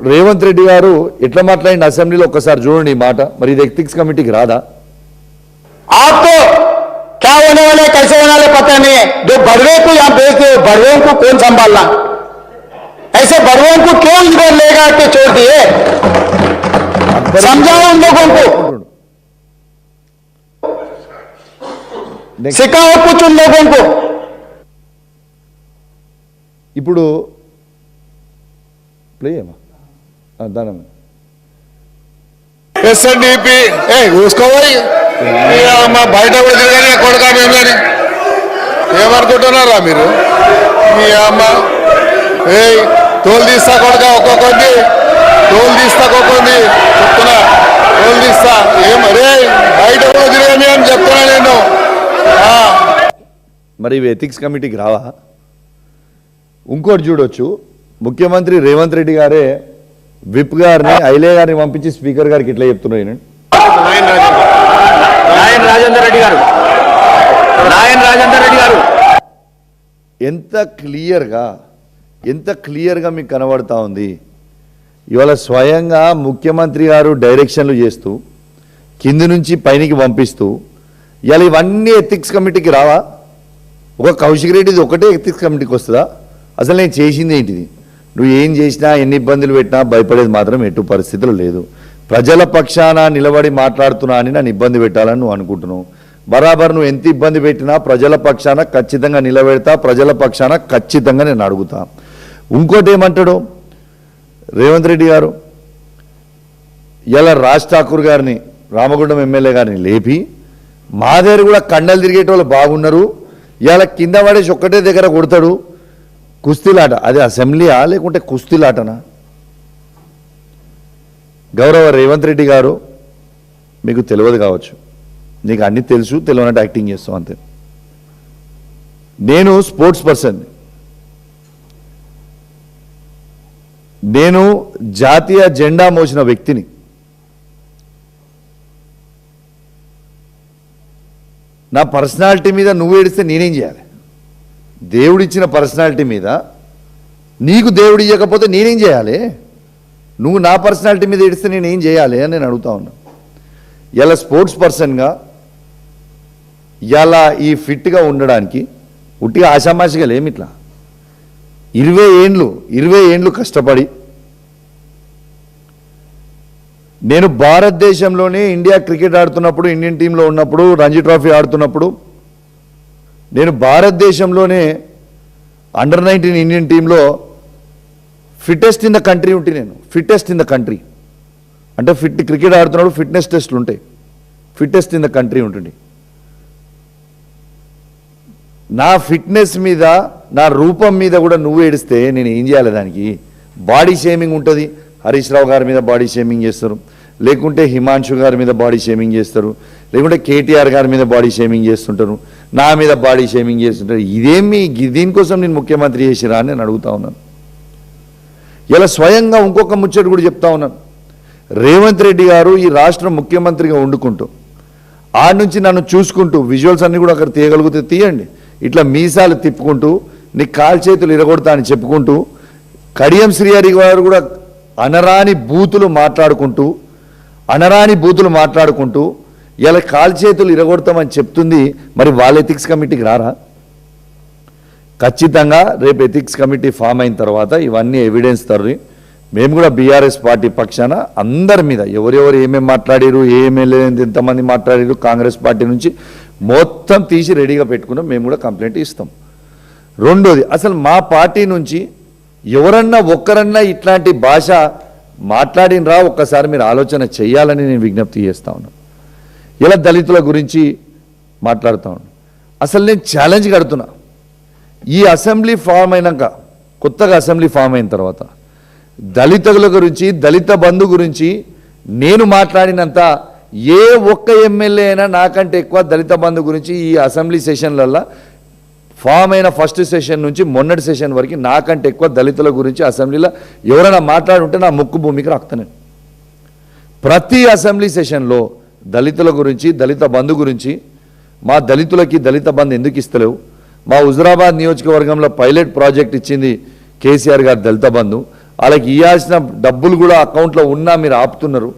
రేవంత్ రెడ్డి గారు ఎట్లా మాట్లాడిన అసెంబ్లీలో ఒక్కసారి చూడండి ఈ మాట. మరి ఇది ఎథిక్స్ కమిటీకి రాదా? आपको क्या होने वाले कैसे होने वाले पता नहीं है। जो बड़वे को यहाँ भेज दो, बड़वे को कौन संभालना? ऐसे बड़वे को क्यों इधर लेगा के छोड़ दिए? समझाओ उन लोगों को, सिखाओ कुछ उन लोगों को। ఇప్పుడు ప్లే అమ్మా దానం ఎస్ఎన్డిపి చూసుకోవాలి మా బయట కూడా తిరగని కొడుకా మేము కానీ ఏమనుకుంటున్నారా మీరు? మీ అమ్మ తోలు తీస్తా కొడుక ఒక్కొక్కటి తోలు తీస్తా ఒక్కొక్కటి చెప్తున్నా తోలు తీస్తా ఏమరే బయట కూడా తిరగని అని చెప్తున్నా నేను. మరి ఇవి ఎథిక్స్ కమిటీకి రావా? ఇంకోటి చూడొచ్చు, ముఖ్యమంత్రి రేవంత్ రెడ్డి గారే విప్ గారిని ఐలే గారిని పంపించి స్పీకర్ గారికి ఇట్లా చెప్తున్నాయి. నాయన్ రాజేందర్ రెడ్డి గారు ఎంత క్లియర్గా మీకు కనబడతా ఉంది. ఇవాళ స్వయంగా ముఖ్యమంత్రి గారు డైరెక్షన్లు చేస్తూ కింది నుంచి పైనకి పంపిస్తూ ఇవాళ ఇవన్నీ ఎథిక్స్ కమిటీకి రావా? ఒక కౌశిక్ రెడ్డిది ఒకటే ఎథిక్స్ కమిటీకి వస్తుందా? అసలు నేను చేసింది ఏంటిది? నువ్వు ఏం చేసినా ఎన్ని ఇబ్బందులు పెట్టినా భయపడేది మాత్రం ఎటు పరిస్థితులు లేదు. ప్రజల పక్షాన నిలబడి మాట్లాడుతున్నా అని నన్ను ఇబ్బంది పెట్టాలని నువ్వు అనుకుంటున్నావు. బరాబర్ నువ్వు ఎంత ఇబ్బంది పెట్టినా ప్రజల పక్షాన ఖచ్చితంగా నిలబెడతా, ప్రజల పక్షాన ఖచ్చితంగా నేను అడుగుతా. ఇంకోటి ఏమంటాడు రేవంత్ రెడ్డి గారు, ఇలా రాజ్ ఠాకూర్ గారిని రామగుండం ఎమ్మెల్యే గారిని లేపి మా దగ్గర కూడా కండలు తిరిగేటోళ్ళు బాగున్నారు, ఇలా కింద పడేసి ఒక్కటే దగ్గర కొడతాడు. కుస్తీలాట అది అసెంబ్లీయా లేకుంటే కుస్తీలాటనా? గౌరవ రేవంత్ రెడ్డి గారు, మీకు తెలియదు కావచ్చు, నీకు అన్నీ తెలుసు, తెలియనట్టు యాక్టింగ్ చేస్తాం అంతే. నేను స్పోర్ట్స్ పర్సన్, నేను జాతీయ జెండా మోసిన వ్యక్తిని. నా పర్సనాలిటీ మీద నువ్వు ఏడిస్తే నేనేం చేయాలి? దేవుడిచ్చిన పర్సనాలిటీ మీద నీకు దేవుడు ఇవ్వకపోతే నేనేం చేయాలి? నువ్వు నా పర్సనాలిటీ మీద ఏడిస్తే నేనేం చేయాలి అని నేను అడుగుతా ఉన్నా. ఇలా స్పోర్ట్స్ పర్సన్గా ఇలా ఈ ఫిట్గా ఉండడానికి ఉట్టిగా ఆషామాషిగా లేమి. ఇట్లా 20 ఏండ్లు కష్టపడి నేను భారతదేశంలోనే ఇండియా క్రికెట్ ఆడుతున్నప్పుడు, ఇండియన్ టీంలో ఉన్నప్పుడు, రంజీ ట్రోఫీ ఆడుతున్నప్పుడు నేను భారతదేశంలోనే అండర్-19 ఇండియన్ టీంలో ఫిట్టెస్ట్ ఇన్ ద కంట్రీ ఉంటే, నేను ఫిట్టెస్ట్ ఇన్ ద కంట్రీ అంటే క్రికెట్ ఆడుతున్నప్పుడు ఫిట్నెస్ టెస్టులు ఉంటాయి, ఫిట్టెస్ట్ ఇన్ ద కంట్రీ ఉంటుంది. నా ఫిట్నెస్ మీద, నా రూపం మీద కూడా నువ్వు ఏడిస్తే నేను ఏం చేయాలి? దానికి బాడీ షేమింగ్ ఉంటుంది. హరీష్ రావు గారి మీద బాడీ షేమింగ్ చేస్తారు, లేకుంటే హిమాంశు గారి మీద బాడీ షేమింగ్ చేస్తారు, లేకుంటే కేటీఆర్ గారి మీద బాడీ షేమింగ్ చేస్తుంటారు, నా మీద బాడీ షేమింగ్ చేస్తుంటారు. ఇదేమి దీనికోసం నేను ముఖ్యమంత్రి చేసిరా అని నేను అడుగుతా ఉన్నాను. ఇలా స్వయంగా ఇంకొక ముచ్చట కూడా చెప్తా ఉన్నాను. రేవంత్ రెడ్డి గారు ఈ రాష్ట్ర ముఖ్యమంత్రిగా వండుకుంటూ ఆడ నుంచి నన్ను చూసుకుంటూ, విజువల్స్ అన్నీ కూడా అక్కడ తీయగలిగితే తీయండి, ఇట్లా మీసాలు తిప్పుకుంటూ నీ కాలు చేతులు ఇరగొడతా అని చెప్పుకుంటూ, కడియం శ్రీహరి గారు కూడా అనరాని బూతులు మాట్లాడుకుంటూ ఇలా కాలు చేతులు ఇరగొడతామని చెప్తుంది. మరి వాళ్ళ ఎథిక్స్ కమిటీకి రారా? ఖచ్చితంగా రేపు ఎథిక్స్ కమిటీ ఫామ్ అయిన తర్వాత ఇవన్నీ ఎవిడెన్స్ తర్రి మేము కూడా బీఆర్ఎస్ పార్టీ పక్షాన అందరి మీద ఎవరెవరు ఏమేమి మాట్లాడారు, ఏమేమి ఎంతమంది మాట్లాడారు, కాంగ్రెస్ పార్టీ నుంచి మొత్తం తీసి రెడీగా పెట్టుకున్నాం. మేము కూడా కంప్లైంట్ ఇస్తాం. రెండోది, అసలు మా పార్టీ నుంచి ఎవరన్నా ఒక్కరన్నా ఇట్లాంటి భాష మాట్లాడినరా ఒక్కసారి మీరు ఆలోచన చేయాలని నేను విజ్ఞప్తి చేస్తా ఉన్నాను. ఇలా దళితుల గురించి మాట్లాడుతూ ఉన్నాను. అసలు నేను ఛాలెంజ్ కడుతున్నా, ఈ అసెంబ్లీ ఫామ్ అయినాక, కొత్తగా అసెంబ్లీ ఫామ్ అయిన తర్వాత దళితుల గురించి, దళిత బంధు గురించి నేను మాట్లాడినంత ఏ ఒక్క ఎమ్మెల్యే అయినా నాకంటే ఎక్కువ దళిత బంధు గురించి ఈ అసెంబ్లీ సెషన్లలో ఫామ్ అయిన ఫస్ట్ సెషన్ నుంచి మొన్నటి సెషన్ వరకు నాకంటే ఎక్కువ దళితుల గురించి అసెంబ్లీలో ఎవరైనా మాట్లాడుంటే నా ముక్కు భూమికి రాస్తాను. ప్రతి అసెంబ్లీ సెషన్లో దళితుల గురించి, దళిత బంధు గురించి, మా దళితులకి దళిత బంధు ఎందుకు ఇస్తలేవు, మా హుజురాబాద్ నియోజకవర్గంలో పైలట్ ప్రాజెక్ట్ ఇచ్చింది కేసీఆర్ గారు దళిత బంధు, వాళ్ళకి ఇవ్వాల్సిన డబ్బులు కూడా అకౌంట్లో ఉన్నా మీరు ఆపుతున్నారు.